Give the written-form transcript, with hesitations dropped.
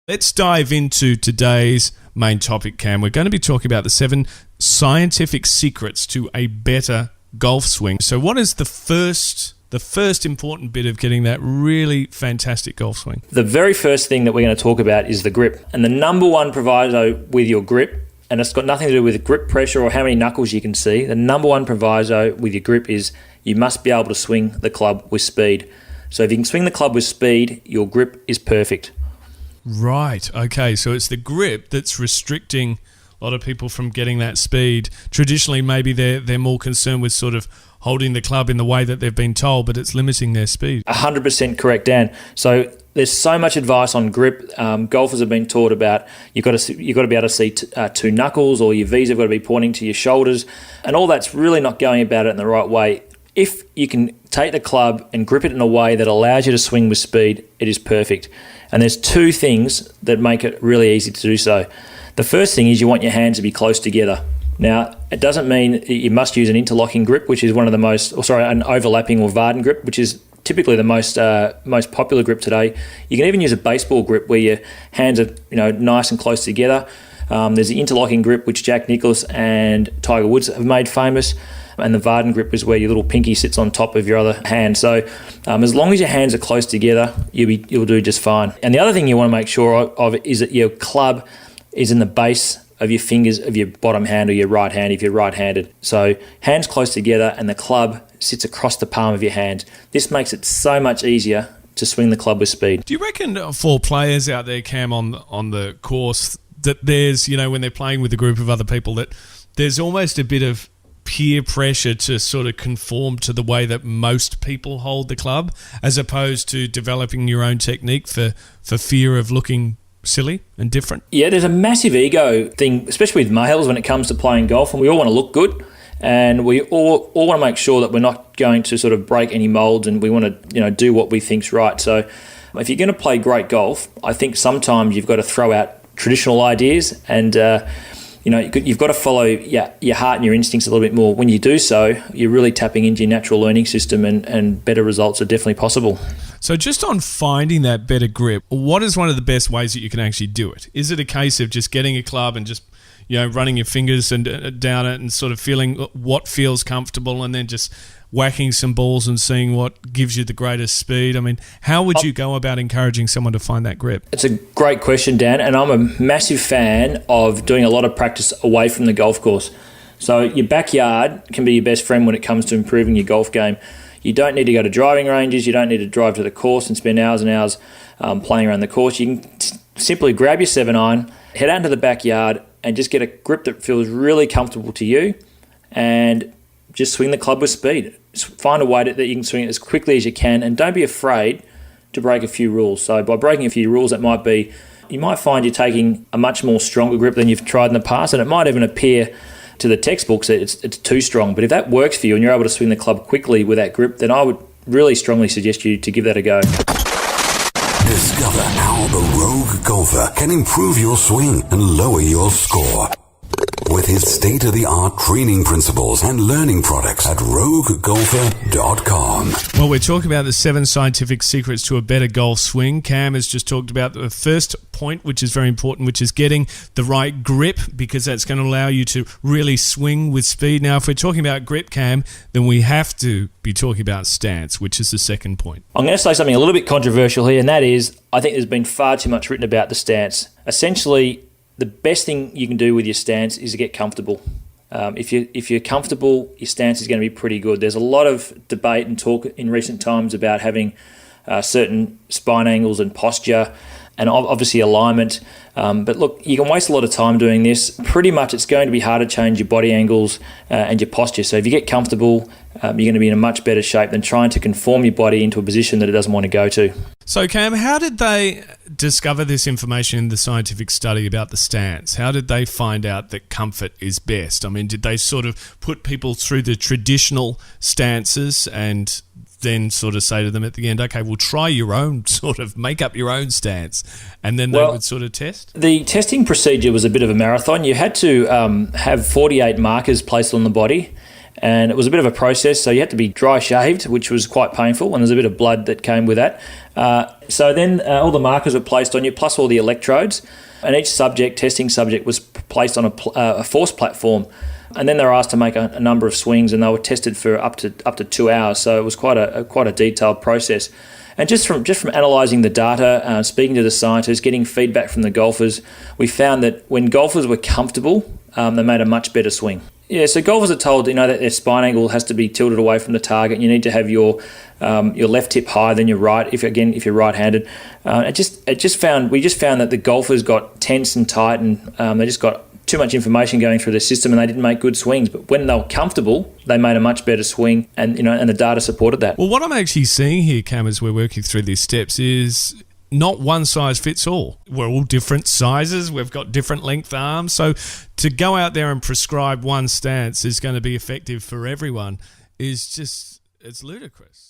Let's dive into today's main topic, Cam. We're going to be talking about the 7 scientific secrets to a better golf swing. So what is the first important bit of getting that really fantastic golf swing? The very first thing that we're going to talk about is the grip. And the number one proviso with your grip, and it's got nothing to do with grip pressure or how many knuckles you can see, the number one proviso with your grip is you must be able to swing the club with speed. So if you can swing the club with speed, your grip is perfect. Right. Okay. So it's the grip that's restricting a lot of people from getting that speed. Traditionally, maybe they're more concerned with sort of holding the club in the way that they've been told, but it's limiting their speed. 100% correct, Dan. So there's so much advice on grip. Golfers have been taught about you've got to be able to see 2 knuckles, or your V's have got to be pointing to your shoulders, and all that's really not going about it in the right way. If you can take the club and grip it in a way that allows you to swing with speed, it is perfect. And there's 2 things that make it really easy to do so. The first thing is you want your hands to be close together. Now, it doesn't mean you must use an interlocking grip, which is an overlapping or Varden grip, which is typically the most popular grip today. You can even use a baseball grip where your hands are nice and close together. There's the interlocking grip, which Jack Nicklaus and Tiger Woods have made famous. And the Varden grip is where your little pinky sits on top of your other hand. So as long as your hands are close together, you'll do just fine. And the other thing you want to make sure of is that your club is in the base of your fingers of your bottom hand or your right hand if you're right-handed. So hands close together and the club sits across the palm of your hand. This makes it so much easier to swing the club with speed. Do you reckon for players out there, Cam, on the course, that there's, when they're playing with a group of other people, that there's almost a bit of peer pressure to sort of conform to the way that most people hold the club, as opposed to developing your own technique for fear of looking silly and different? Yeah, there's a massive ego thing, especially with males when it comes to playing golf, and we all want to look good, and we all want to make sure that we're not going to sort of break any molds, and we want to do what we think's right. So if you're going to play great golf, I think sometimes you've got to throw out traditional ideas and you've got to follow your heart and your instincts a little bit more. When you do so, you're really tapping into your natural learning system, and better results are definitely possible. So just on finding that better grip, what is one of the best ways that you can actually do it? Is it a case of just getting a club and just running your fingers and down it and sort of feeling what feels comfortable, and then just whacking some balls and seeing what gives you the greatest speed? I mean, how would you go about encouraging someone to find that grip? It's a great question, Dan, and I'm a massive fan of doing a lot of practice away from the golf course. So your backyard can be your best friend when it comes to improving your golf game. You don't need to go to driving ranges. You don't need to drive to the course and spend hours and hours playing around the course. You can simply grab your 7-iron, head out to the backyard, and just get a grip that feels really comfortable to you, and just swing the club with speed. Just find a way that you can swing it as quickly as you can, and don't be afraid to break a few rules. So by breaking a few rules, you might find you're taking a much more stronger grip than you've tried in the past, and it might even appear to the textbooks that it's too strong. But if that works for you and you're able to swing the club quickly with that grip, then I would really strongly suggest you to give that a go. Discover how the Rogue Golfer can improve your swing and lower your score with his state-of-the-art training principles and learning products at roguegolfer.com. Well, we're talking about the 7 scientific secrets to a better golf swing. Cam has just talked about the first point, which is very important, which is getting the right grip, because that's going to allow you to really swing with speed. Now, if we're talking about grip, Cam, then we have to be talking about stance, which is the second point. I'm going to say something a little bit controversial here, and that is, I think there's been far too much written about the stance. Essentially, the best thing you can do with your stance is to get comfortable. If you're comfortable, your stance is going to be pretty good. There's a lot of debate and talk in recent times about having certain spine angles and posture, and obviously alignment. But look, you can waste a lot of time doing this. Pretty much it's going to be hard to change your body angles and your posture. So if you get comfortable, you're going to be in a much better shape than trying to conform your body into a position that it doesn't want to go to. So Cam, how did they discover this information in the scientific study about the stance? How did they find out that comfort is best? I mean, did they sort of put people through the traditional stances and then sort of say to them at the end, okay, we'll try your own, sort of make up your own stance, and then they would sort of test? The testing procedure was a bit of a marathon. You had to have 48 markers placed on the body, And it was a bit of a process, so you had to be dry shaved, which was quite painful, and there's a bit of blood that came with that. So then all the markers were placed on you, plus all the electrodes, and each testing subject, was placed on a force platform, and then they were asked to make a number of swings, and they were tested for up to 2 hours. So it was quite a detailed process. And just from analysing the data, speaking to the scientists, getting feedback from the golfers, we found that when golfers were comfortable, they made a much better swing. Yeah, so golfers are told, that their spine angle has to be tilted away from the target. You need to have your left hip higher than your right. If you're right-handed, we just found that the golfers got tense and tight, and they just got too much information going through the system, and they didn't make good swings. But when they were comfortable, they made a much better swing, and the data supported that. Well, what I'm actually seeing here, Cam, as we're working through these steps, is not one size fits all. We're all different sizes. We've got different length arms. So to go out there and prescribe one stance is going to be effective for everyone it's ludicrous.